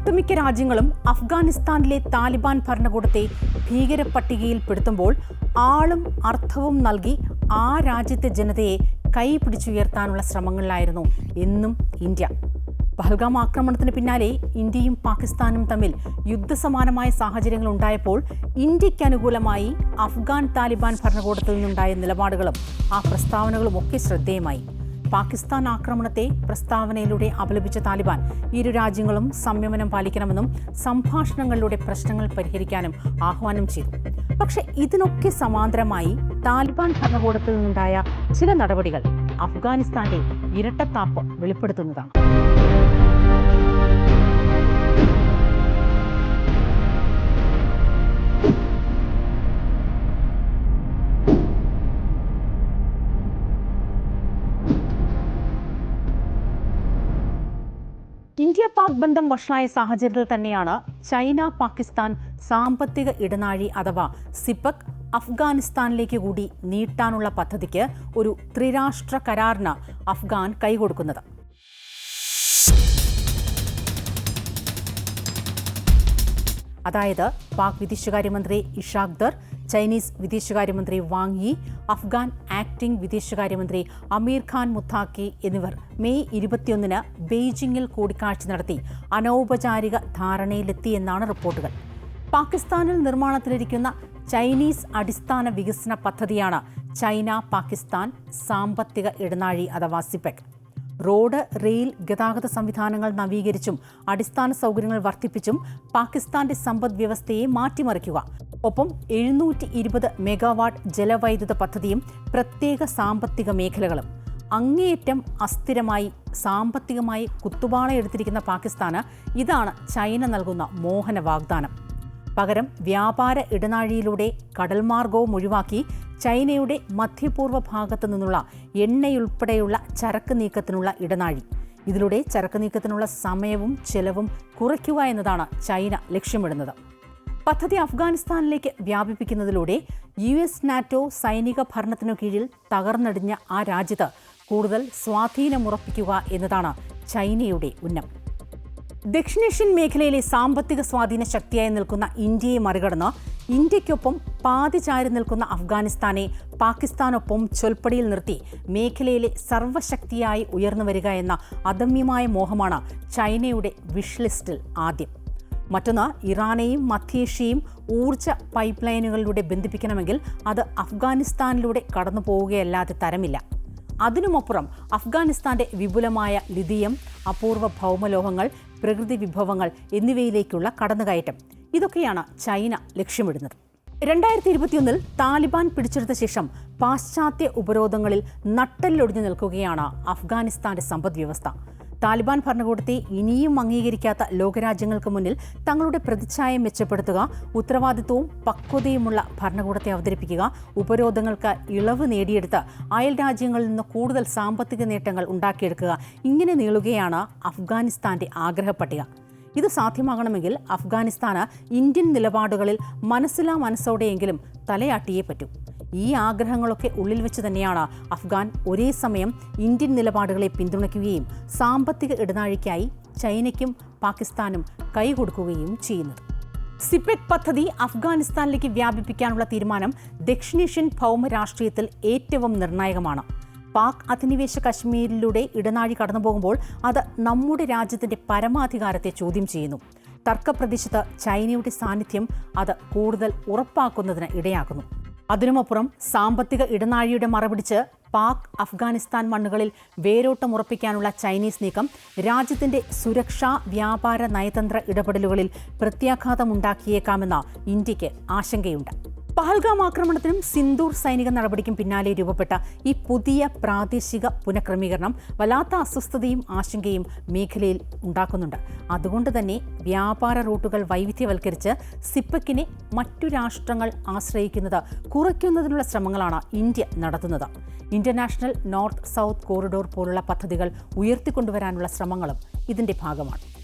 ഒട്ടുമിക്ക രാജ്യങ്ങളും അഫ്ഗാനിസ്ഥാനിലെ താലിബാൻ ഭരണകൂടത്തെ ഭീകര പട്ടികയിൽപ്പെടുത്തുമ്പോൾ ആളും അർത്ഥവും നൽകി ആ രാജ്യത്തെ ജനതയെ കൈപിടിച്ചുയർത്താനുള്ള ശ്രമങ്ങളിലായിരുന്നു എന്നും ഇന്ത്യ. പഹൽഗാം ആക്രമണത്തിന് പിന്നാലെ ഇന്ത്യയും പാകിസ്ഥാനും തമ്മിൽ യുദ്ധസമാനമായ സാഹചര്യങ്ങൾ ഉണ്ടായപ്പോൾ ഇന്ത്യയ്ക്ക് അനുകൂലമായി അഫ്ഗാൻ താലിബാൻ ഭരണകൂടത്തിൽ നിന്നുണ്ടായ നിലപാടുകളും ആ പ്രസ്താവനകളും ഒക്കെ ശ്രദ്ധേയമായി. പാകിസ്ഥാൻ ആക്രമണത്തെ പ്രസ്താവനയിലൂടെ അപലപിച്ച താലിബാൻ ഇരു രാജ്യങ്ങളും സംയമനം പാലിക്കണമെന്നും സംഭാഷണങ്ങളിലൂടെ പ്രശ്നങ്ങൾ പരിഹരിക്കാനും ആഹ്വാനം ചെയ്തു. പക്ഷേ ഇതിനൊക്കെ സമാന്തരമായി താലിബാൻ ഭരണകൂടത്തിൽ നിന്നുണ്ടായ ചില നടപടികൾ അഫ്ഗാനിസ്ഥാന്റെ ഇരട്ടത്താപ്പ് വെളിപ്പെടുത്തുന്നതാണ്. ഇന്ത്യ പാക് ബന്ധം വഷളായ സാഹചര്യത്തിൽ തന്നെയാണ് ചൈന പാകിസ്ഥാൻ സാമ്പത്തിക ഇടനാഴി അഥവാ സിപെക് അഫ്ഗാനിസ്ഥാനിലേക്ക് കൂടി നീട്ടാനുള്ള പദ്ധതിക്ക് ഒരു ത്രിരാഷ്ട്ര കരാറിന് അഫ്ഗാൻ കൈകൊടുക്കുന്നത്. അതായത് പാക് വിദേശകാര്യമന്ത്രി ഇഷാഖ് ദർ, ചൈനീസ് വിദേശകാര്യമന്ത്രി വാങ് യി, അഫ്ഗാൻ ആക്ടിംഗ് വിദേശകാര്യമന്ത്രി അമീർ ഖാൻ മുത്താഖി എന്നിവർ മെയ് 21 ബെയ്ജിംഗിൽ കൂടിക്കാഴ്ച നടത്തി അനൗപചാരിക ധാരണയിലെത്തിയെന്നാണ് റിപ്പോർട്ടുകൾ. പാകിസ്ഥാനിൽ നിർമ്മാണത്തിലിരിക്കുന്ന ചൈനീസ് അടിസ്ഥാന വികസന പദ്ധതിയാണ് ചൈന പാകിസ്ഥാൻ സാമ്പത്തിക ഇടനാഴി അഥവാ സിപെക്. റോഡ്, റെയിൽ, ഗതാഗത സംവിധാനങ്ങൾ നവീകരിച്ചും അടിസ്ഥാന സൗകര്യങ്ങൾ വർദ്ധിപ്പിച്ചും പാകിസ്ഥാന്റെ സമ്പദ് വ്യവസ്ഥയെ മാറ്റിമറിക്കുക. ഒപ്പം 720 മെഗാവാട്ട് ജലവൈദ്യുത പദ്ധതിയും പ്രത്യേക സാമ്പത്തിക മേഖലകളും. അങ്ങേയറ്റം അസ്ഥിരമായി സാമ്പത്തികമായി കുത്തുപാളയെടുത്തിരിക്കുന്ന പാകിസ്ഥാന് ഇതാണ് ചൈന നൽകുന്ന മോഹന വാഗ്ദാനം. പകരം വ്യാപാര ഇടനാഴിയിലൂടെ കടൽമാർഗവും ഒഴിവാക്കി ചൈനയുടെ മധ്യപൂർവ്വ ഭാഗത്തു നിന്നുള്ള എണ്ണയുൾപ്പെടെയുള്ള ചരക്ക് നീക്കത്തിനുള്ള ഇടനാഴി. ഇതിലൂടെ ചരക്ക് നീക്കത്തിനുള്ള സമയവും ചെലവും കുറയ്ക്കുക എന്നതാണ് ചൈന ലക്ഷ്യമിടുന്നത്. പദ്ധതി അഫ്ഗാനിസ്ഥാനിലേക്ക് വ്യാപിപ്പിക്കുന്നതിലൂടെ US നാറ്റോ സൈനിക ഭരണത്തിനു കീഴിൽ തകർന്നടിഞ്ഞ ആ രാജ്യത്ത് കൂടുതൽ സ്വാധീനമുറപ്പിക്കുക എന്നതാണ് ചൈനയുടെ ഉന്നം. ദക്ഷിണേഷ്യൻ മേഖലയിലെ സാമ്പത്തിക സ്വാധീന ശക്തിയായി നിൽക്കുന്ന ഇന്ത്യയെ മറികടന്ന് ഇന്ത്യയ്ക്കൊപ്പം പാതി ചാരി നിൽക്കുന്ന അഫ്ഗാനിസ്ഥാനെ പാകിസ്ഥാനൊപ്പം ചൊൽപ്പടിയിൽ നിർത്തി മേഖലയിലെ സർവ്വശക്തിയായി ഉയർന്നു വരിക എന്ന അദമ്യമായ മോഹമാണ് ചൈനയുടെ വിഷ് ലിസ്റ്റിൽ ആദ്യം. മറ്റൊന്ന്, ഇറാനെയും മധ്യേഷ്യയും ഊർജ്ജ പൈപ്പ് ലൈനുകളിലൂടെ ബന്ധിപ്പിക്കണമെങ്കിൽ അത് അഫ്ഗാനിസ്ഥാനിലൂടെ കടന്നു പോവുകയല്ലാതെ തരമില്ല. അതിനുമപ്പുറം അഫ്ഗാനിസ്ഥാന്റെ വിപുലമായ ലിഥിയം, അപൂർവ ഭൗമലോഹങ്ങൾ, പ്രകൃതി വിഭവങ്ങൾ എന്നിവയിലേക്കുള്ള കടന്നുകയറ്റം. ഇതൊക്കെയാണ് ചൈന ലക്ഷ്യമിടുന്നത്. 2021 താലിബാൻ പിടിച്ചെടുത്ത ശേഷം പാശ്ചാത്യ ഉപരോധങ്ങളിൽ നട്ടെല്ലൊടിഞ്ഞു നിൽക്കുകയാണ് അഫ്ഗാനിസ്ഥാന്റെ സമ്പദ് വ്യവസ്ഥ. താലിബാൻ ഭരണകൂടത്തെ ഇനിയും അംഗീകരിക്കാത്ത ലോകരാജ്യങ്ങൾക്ക് മുന്നിൽ തങ്ങളുടെ പ്രതിച്ഛായ മെച്ചപ്പെടുത്തുക, ഉത്തരവാദിത്വവും പക്വതയുമുള്ള ഭരണകൂടത്തെ അവതരിപ്പിക്കുക, ഉപരോധങ്ങൾക്ക് ഇളവ് നേടിയെടുത്ത് അയൽ രാജ്യങ്ങളിൽ നിന്ന് കൂടുതൽ സാമ്പത്തിക നേട്ടങ്ങൾ ഉണ്ടാക്കിയെടുക്കുക, ഇങ്ങനെ നീളുകയാണ് അഫ്ഗാനിസ്ഥാന്റെ ആഗ്രഹപ്പട്ടിക. ഇത് സാധ്യമാകണമെങ്കിൽ അഫ്ഗാനിസ്ഥാന് ഇന്ത്യൻ നിലപാടുകളിൽ മനസ്സിലാ മനസ്സോടെയെങ്കിലും തലയാട്ടിയേ പറ്റൂ. ഈ ആഗ്രഹങ്ങളൊക്കെ ഉള്ളിൽ വെച്ച് തന്നെയാണ് അഫ്ഗാൻ ഒരേ സമയം ഇന്ത്യൻ നിലപാടുകളെ പിന്തുണയ്ക്കുകയും സാമ്പത്തിക ഇടനാഴിക്കായി ചൈനയ്ക്കും പാകിസ്ഥാനും കൈകൊടുക്കുകയും ചെയ്യുന്നത്. സിപെക് പദ്ധതി അഫ്ഗാനിസ്ഥാനിലേക്ക് വ്യാപിപ്പിക്കാനുള്ള തീരുമാനം ദക്ഷിണേഷ്യൻ ഭൗമ രാഷ്ട്രീയത്തിൽ ഏറ്റവും നിർണായകമാണ്. പാക് അധിനിവേശ കശ്മീരിലൂടെ ഇടനാഴി കടന്നുപോകുമ്പോൾ അത് നമ്മുടെ രാജ്യത്തിന്റെ പരമാധികാരത്തെ ചോദ്യം ചെയ്യുന്നു. തർക്കപ്രദേശത്ത് ചൈനയുടെ സാന്നിധ്യം അത് കൂടുതൽ ഉറപ്പാക്കുന്നതിന് ഇടയാക്കുന്നു. അതിനുമപ്പുറം സാമ്പത്തിക ഇടനാഴിയുടെ മറപിടിച്ച് പാക് അഫ്ഗാനിസ്ഥാൻ മണ്ണുകളിൽ വേരോട്ടമുറപ്പിക്കാനുള്ള ചൈനീസ് നീക്കം രാജ്യത്തിന്റെ സുരക്ഷാ, വ്യാപാര, നയതന്ത്ര ഇടപെടലുകളിൽ പ്രത്യാഘാതമുണ്ടാക്കിയേക്കാമെന്ന ഇന്ത്യക്ക് ആശങ്കയുണ്ട്. പഹൽഗാം ആക്രമണത്തിനും സിന്ദൂർ സൈനിക നടപടിക്കും പിന്നാലെ രൂപപ്പെട്ട ഈ പുതിയ പ്രാദേശിക പുനഃക്രമീകരണം വല്ലാത്ത അസ്വസ്ഥതയും ആശങ്കയും മേഖലയിൽ ഉണ്ടാക്കുന്നുണ്ട്. അതുകൊണ്ട് തന്നെ വ്യാപാര റൂട്ടുകൾ വൈവിധ്യവൽക്കരിച്ച് സിപെക്കിനെ മറ്റു രാഷ്ട്രങ്ങൾ ആശ്രയിക്കുന്നത് കുറയ്ക്കുന്നതിനുള്ള ശ്രമങ്ങളാണ് ഇന്ത്യ നടത്തുന്നത്. ഇന്റർനാഷണൽ നോർത്ത് സൗത്ത് കോറിഡോർ പോലുള്ള പദ്ധതികൾ ഉയർത്തിക്കൊണ്ടുവരാനുള്ള ശ്രമങ്ങളും ഇതിന്റെ ഭാഗമാണ്.